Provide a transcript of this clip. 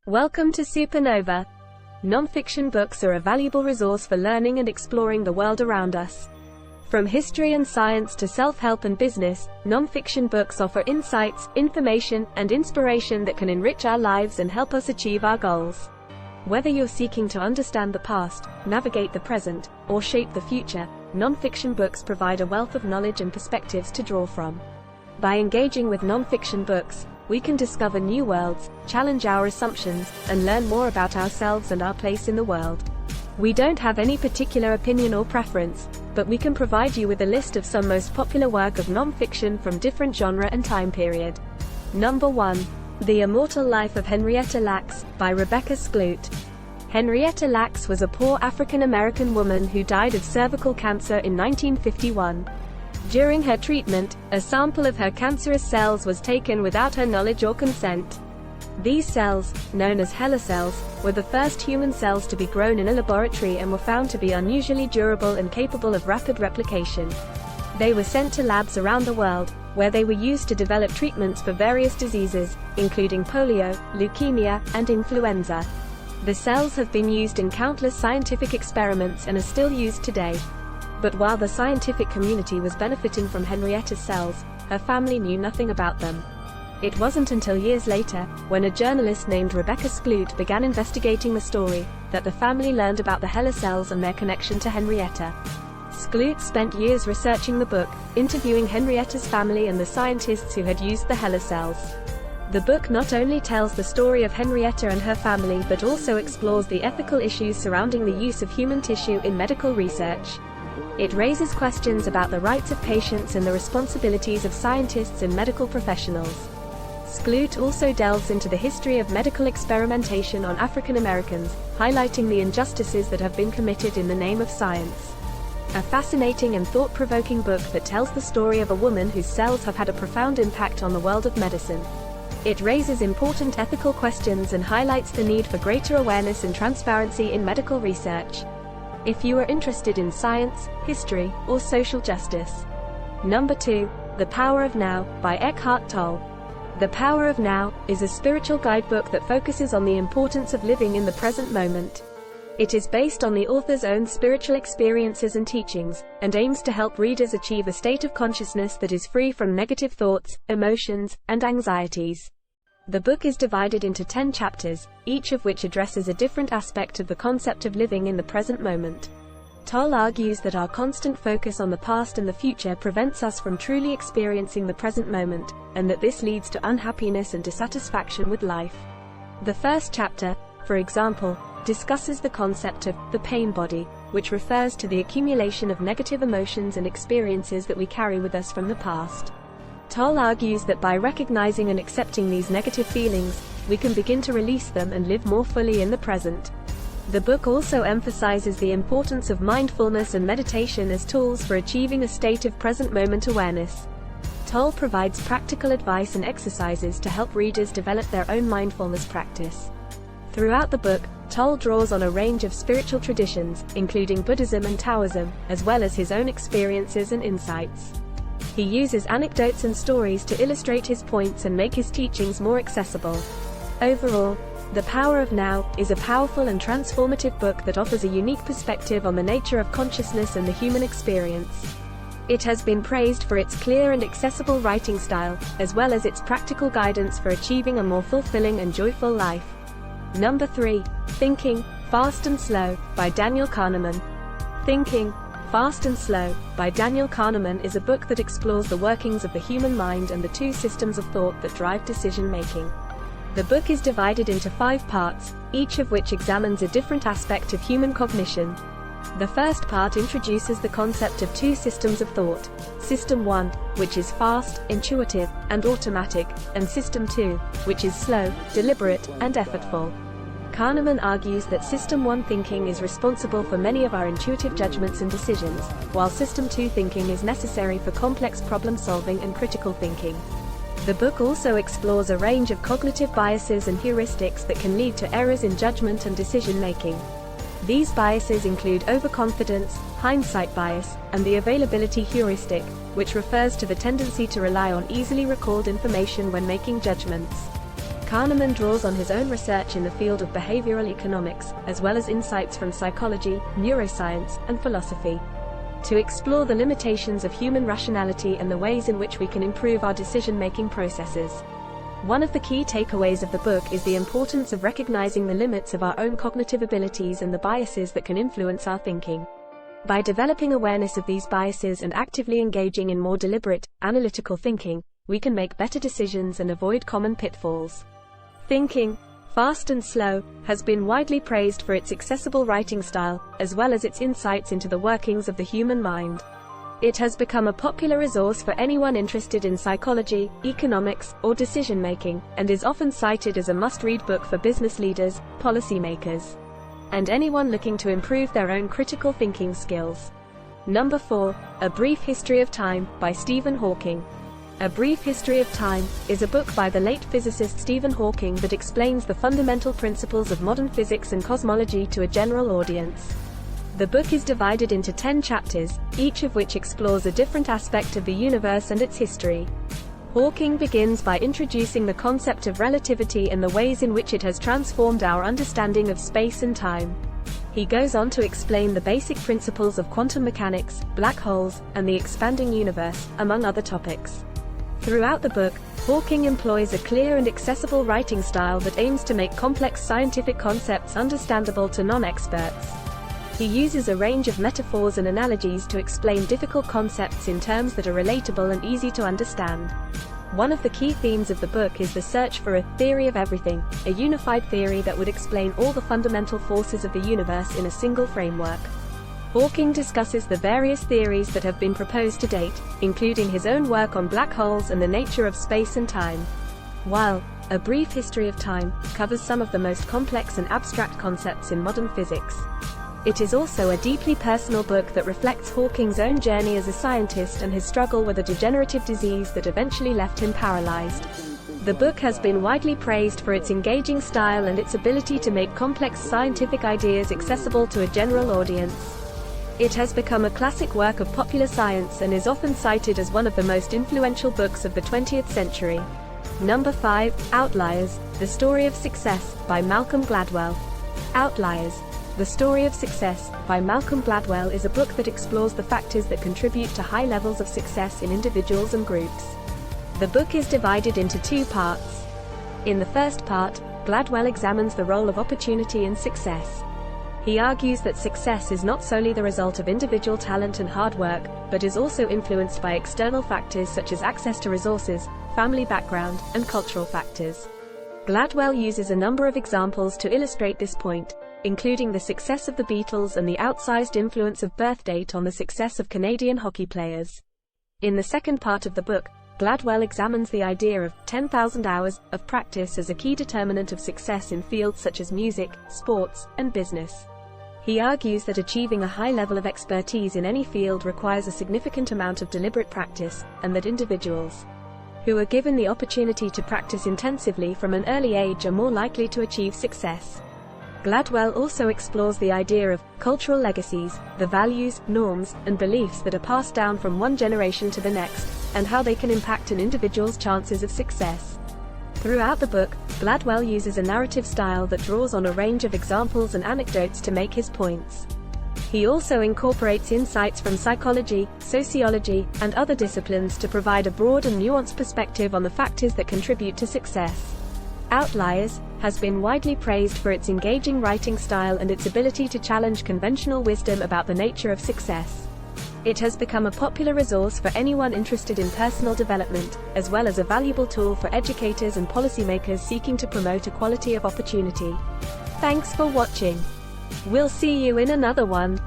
Welcome to Supernova. Non-fiction books are a valuable resource for learning and exploring the world around us. From history and science to self-help and business, non-fiction books offer insights, information, and inspiration that can enrich our lives and help us achieve our goals. Whether you're seeking to understand the past, navigate the present, or shape the future, non-fiction books provide a wealth of knowledge and perspectives to draw from. By engaging with non-fiction books, we can discover new worlds, challenge our assumptions, and learn more about ourselves and our place in the world. We don't have any particular opinion or preference, but we can provide you with a list of some most popular work of non-fiction from different genre and time period. Number 1. The Immortal Life of Henrietta Lacks, by Rebecca Skloot. Henrietta Lacks was a poor African-American woman who died of cervical cancer in 1951. During her treatment, a sample of her cancerous cells was taken without her knowledge or consent. These cells, known as HeLa cells, were the first human cells to be grown in a laboratory and were found to be unusually durable and capable of rapid replication. They were sent to labs around the world, where they were used to develop treatments for various diseases, including polio, leukemia, and influenza. The cells have been used in countless scientific experiments and are still used today. But while the scientific community was benefiting from Henrietta's cells, her family knew nothing about them. It wasn't until years later, when a journalist named Rebecca Skloot began investigating the story, that the family learned about the HeLa cells and their connection to Henrietta. Skloot spent years researching the book, interviewing Henrietta's family and the scientists who had used the HeLa cells. The book not only tells the story of Henrietta and her family but also explores the ethical issues surrounding the use of human tissue in medical research. It raises questions about the rights of patients and the responsibilities of scientists and medical professionals. Skloot also delves into the history of medical experimentation on African Americans, highlighting the injustices that have been committed in the name of science. A fascinating and thought-provoking book that tells the story of a woman whose cells have had a profound impact on the world of medicine. It raises important ethical questions and highlights the need for greater awareness and transparency in medical research. If you are interested in science, history, or social justice. Number 2. The Power of Now, by Eckhart Tolle. The Power of Now is a spiritual guidebook that focuses on the importance of living in the present moment. It is based on the author's own spiritual experiences and teachings, and aims to help readers achieve a state of consciousness that is free from negative thoughts, emotions, and anxieties. The book is divided into 10 chapters, each of which addresses a different aspect of the concept of living in the present moment. Tolle argues that our constant focus on the past and the future prevents us from truly experiencing the present moment, and that this leads to unhappiness and dissatisfaction with life. The first chapter, for example, discusses the concept of the pain body, which refers to the accumulation of negative emotions and experiences that we carry with us from the past. Tolle argues that by recognizing and accepting these negative feelings, we can begin to release them and live more fully in the present. The book also emphasizes the importance of mindfulness and meditation as tools for achieving a state of present moment awareness. Tolle provides practical advice and exercises to help readers develop their own mindfulness practice. Throughout the book, Tolle draws on a range of spiritual traditions, including Buddhism and Taoism, as well as his own experiences and insights. He uses anecdotes and stories to illustrate his points and make his teachings more accessible. Overall, The Power of Now is a powerful and transformative book that offers a unique perspective on the nature of consciousness and the human experience. It has been praised for its clear and accessible writing style, as well as its practical guidance for achieving a more fulfilling and joyful life. Number 3. Thinking, Fast and Slow, by Daniel Kahneman. Thinking, Fast and Slow, by Daniel Kahneman is a book that explores the workings of the human mind and the two systems of thought that drive decision-making. The book is divided into 5 parts, each of which examines a different aspect of human cognition. The first part introduces the concept of two systems of thought: System 1, which is fast, intuitive, and automatic, and System 2, which is slow, deliberate, and effortful. Kahneman argues that System 1 thinking is responsible for many of our intuitive judgments and decisions, while System 2 thinking is necessary for complex problem-solving and critical thinking. The book also explores a range of cognitive biases and heuristics that can lead to errors in judgment and decision-making. These biases include overconfidence, hindsight bias, and the availability heuristic, which refers to the tendency to rely on easily recalled information when making judgments. Kahneman draws on his own research in the field of behavioral economics, as well as insights from psychology, neuroscience, and philosophy, to explore the limitations of human rationality and the ways in which we can improve our decision-making processes. One of the key takeaways of the book is the importance of recognizing the limits of our own cognitive abilities and the biases that can influence our thinking. By developing awareness of these biases and actively engaging in more deliberate, analytical thinking, we can make better decisions and avoid common pitfalls. Thinking, Fast and Slow has been widely praised for its accessible writing style, as well as its insights into the workings of the human mind. It has become a popular resource for anyone interested in psychology, economics, or decision-making, and is often cited as a must-read book for business leaders, policymakers, and anyone looking to improve their own critical thinking skills. Number 4, A Brief History of Time, by Stephen Hawking. A Brief History of Time is a book by the late physicist Stephen Hawking that explains the fundamental principles of modern physics and cosmology to a general audience. The book is divided into 10 chapters, each of which explores a different aspect of the universe and its history. Hawking begins by introducing the concept of relativity and the ways in which it has transformed our understanding of space and time. He goes on to explain the basic principles of quantum mechanics, black holes, and the expanding universe, among other topics. Throughout the book, Hawking employs a clear and accessible writing style that aims to make complex scientific concepts understandable to non-experts. He uses a range of metaphors and analogies to explain difficult concepts in terms that are relatable and easy to understand. One of the key themes of the book is the search for a theory of everything, a unified theory that would explain all the fundamental forces of the universe in a single framework. Hawking discusses the various theories that have been proposed to date, including his own work on black holes and the nature of space and time. While A Brief History of Time covers some of the most complex and abstract concepts in modern physics, it is also a deeply personal book that reflects Hawking's own journey as a scientist and his struggle with a degenerative disease that eventually left him paralyzed. The book has been widely praised for its engaging style and its ability to make complex scientific ideas accessible to a general audience. It has become a classic work of popular science and is often cited as one of the most influential books of the 20th century. Number 5, Outliers, The Story of Success, by Malcolm Gladwell. Outliers, The Story of Success, by Malcolm Gladwell is a book that explores the factors that contribute to high levels of success in individuals and groups. The book is divided into 2 parts. In the first part, Gladwell examines the role of opportunity in success. He argues that success is not solely the result of individual talent and hard work, but is also influenced by external factors such as access to resources, family background, and cultural factors. Gladwell uses a number of examples to illustrate this point, including the success of the Beatles and the outsized influence of birth date on the success of Canadian hockey players. In the second part of the book, Gladwell examines the idea of 10,000 hours of practice as a key determinant of success in fields such as music, sports, and business. He argues that achieving a high level of expertise in any field requires a significant amount of deliberate practice, and that individuals who are given the opportunity to practice intensively from an early age are more likely to achieve success. Gladwell also explores the idea of cultural legacies, the values, norms, and beliefs that are passed down from one generation to the next, and how they can impact an individual's chances of success. Throughout the book, Gladwell uses a narrative style that draws on a range of examples and anecdotes to make his points. He also incorporates insights from psychology, sociology, and other disciplines to provide a broad and nuanced perspective on the factors that contribute to success. Outliers has been widely praised for its engaging writing style and its ability to challenge conventional wisdom about the nature of success. It has become a popular resource for anyone interested in personal development, as well as a valuable tool for educators and policymakers seeking to promote equality of opportunity. Thanks for watching. We'll see you in another one.